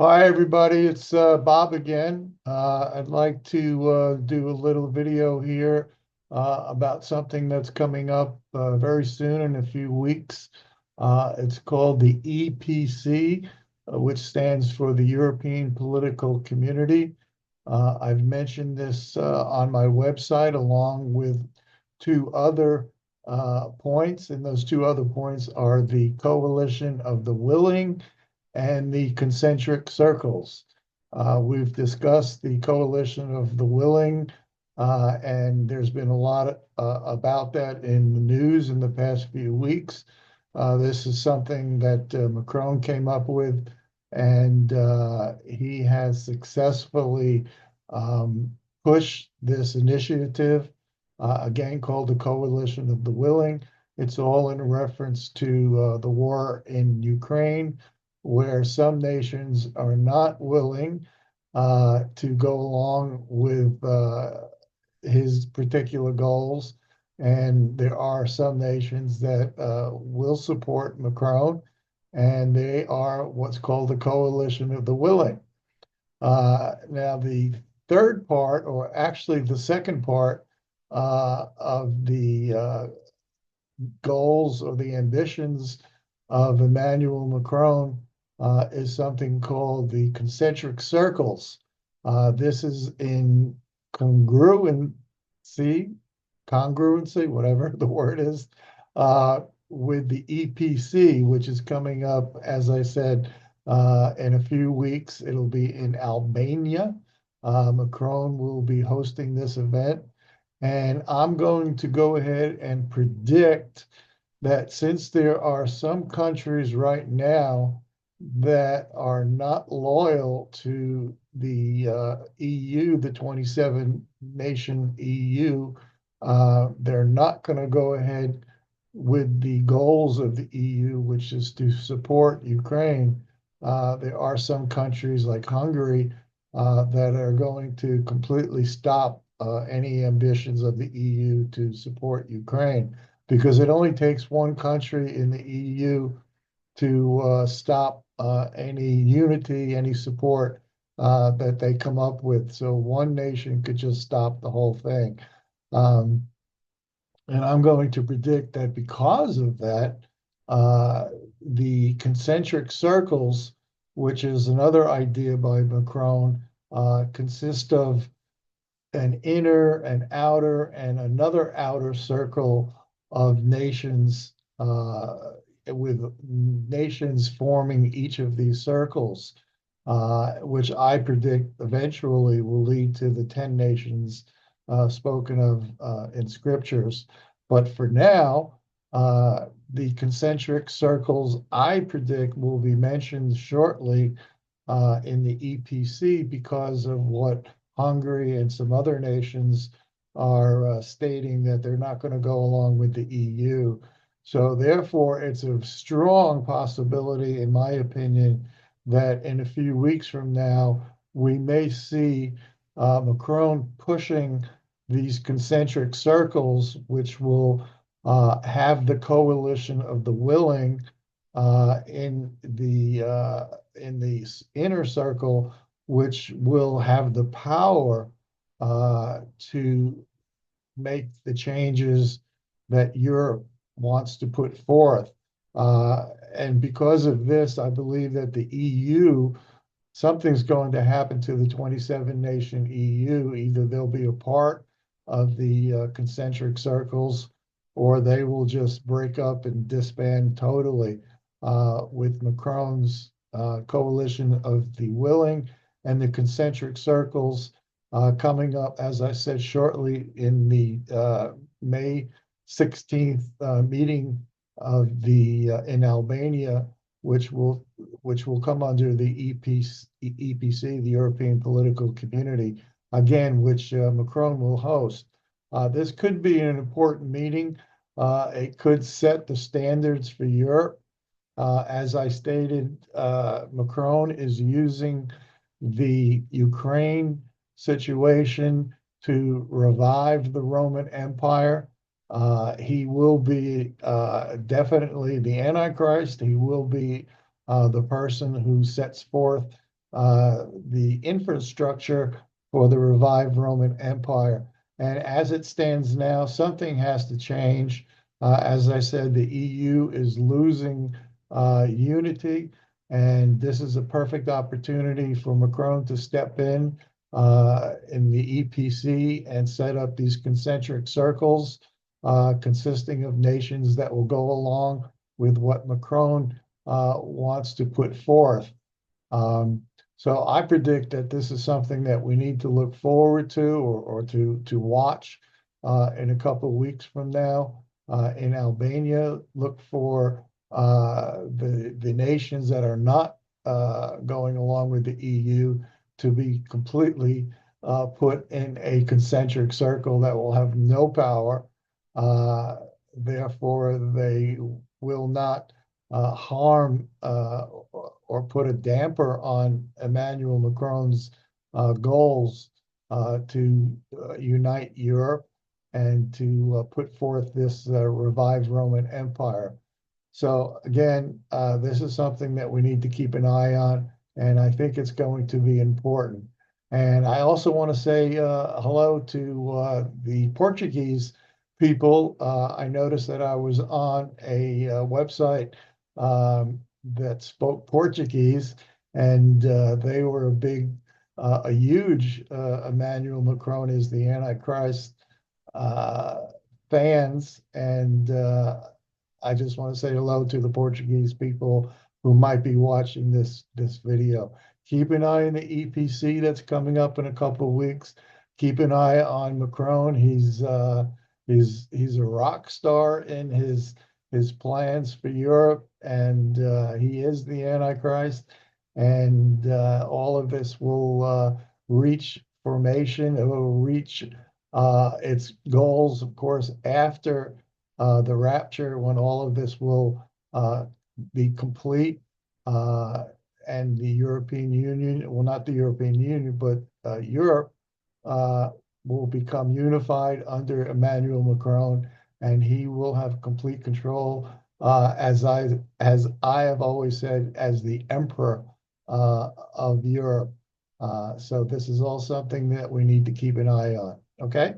Hi, everybody. It's Bob again. I'd like to do a little video here about something that's coming up very soon in a few weeks. It's called the EPC, which stands for the European Political Community. I've mentioned this on my website along with two other points, and those two other points are the Coalition of the Willing and the concentric circles. We've discussed the coalition of the willing, and there's been a lot about that in the news in the past few weeks. This is something that Macron came up with, and he has successfully um, pushed this initiative, again called the Coalition of the Willing. It's all in reference to the war in Ukraine, where some nations are not willing to go along with his particular goals. And there are some nations that will support Macron, and they are what's called the coalition of the willing. Now, the third part, or actually the second part of the goals or the ambitions of Emmanuel Macron is something called the concentric circles. This is in congruency, congruency, whatever the word is, with the EPC, which is coming up, as I said, in a few weeks. It'll be in Albania. Macron will be hosting this event. And I'm going to go ahead and predict that since there are some countries right now that are not loyal to the EU, the 27 nation EU, they're not going to go ahead with the goals of the EU, which is to support Ukraine. There are some countries like Hungary that are going to completely stop any ambitions of the EU to support Ukraine, because it only takes one country in the EU to stop any unity, any support that they come up with. So one nation could just stop the whole thing. Um, and I'm going to predict that because of that, uh, the concentric circles, which is another idea by Macron, consist of an inner, an outer, and another outer circle of nations, with nations forming each of these circles, which I predict eventually will lead to the 10 nations spoken of in scriptures. But for now, the concentric circles I predict will be mentioned shortly in the EPC because of what Hungary and some other nations are stating that they're not going to go along with the EU. So therefore, it's a strong possibility, in my opinion, that in a few weeks from now, we may see Macron pushing these concentric circles, which will have the coalition of the willing in the inner circle, which will have the power to make the changes that Europe wants to put forth. And because of this, I believe that the EU, something's going to happen to the 27 nation EU. Either they'll be a part of the concentric circles, or they will just break up and disband totally, with Macron's coalition of the willing and the concentric circles coming up, as I said, shortly in the May 16th meeting of the in Albania, which will come under the EPC, the European Political Community, again, which Macron will host. This could be an important meeting. It could set the standards for Europe. As I stated, Macron is using the Ukraine situation to revive the Roman Empire. He will be definitely the Antichrist. He will be the person who sets forth the infrastructure for the revived Roman Empire. And as it stands now, something has to change. As I said, the EU is losing unity, and this is a perfect opportunity for Macron to step in the EPC and set up these concentric circles consisting of nations that will go along with what Macron wants to put forth. Um, so I predict that this is something that we need to look forward to or to watch in a couple of weeks from now. In Albania, look for the nations that are not going along with the EU to be completely put in a concentric circle that will have no power. Uh, Therefore, they will not harm or put a damper on Emmanuel Macron's goals to unite Europe and to put forth this revived Roman Empire. So again, this is something that we need to keep an eye on, and I think it's going to be important. And I also want to say hello to the Portuguese people. I noticed that I was on a website that spoke Portuguese, and they were a huge Emmanuel Macron is the Antichrist uh, fans, and I just want to say hello to the Portuguese people who might be watching this video. Keep an eye on the EPC that's coming up in a couple of weeks. Keep an eye on Macron. He's a rock star in his plans for Europe, and he is the Antichrist. And all of this will reach formation. It will reach its goals, of course, after the rapture, when all of this will be complete, uh, and the European Union, well, not the European Union, but Europe uh, will become unified under Emmanuel Macron, and he will have complete control, as I have always said, as the emperor of Europe. So this is all something that we need to keep an eye on. Okay.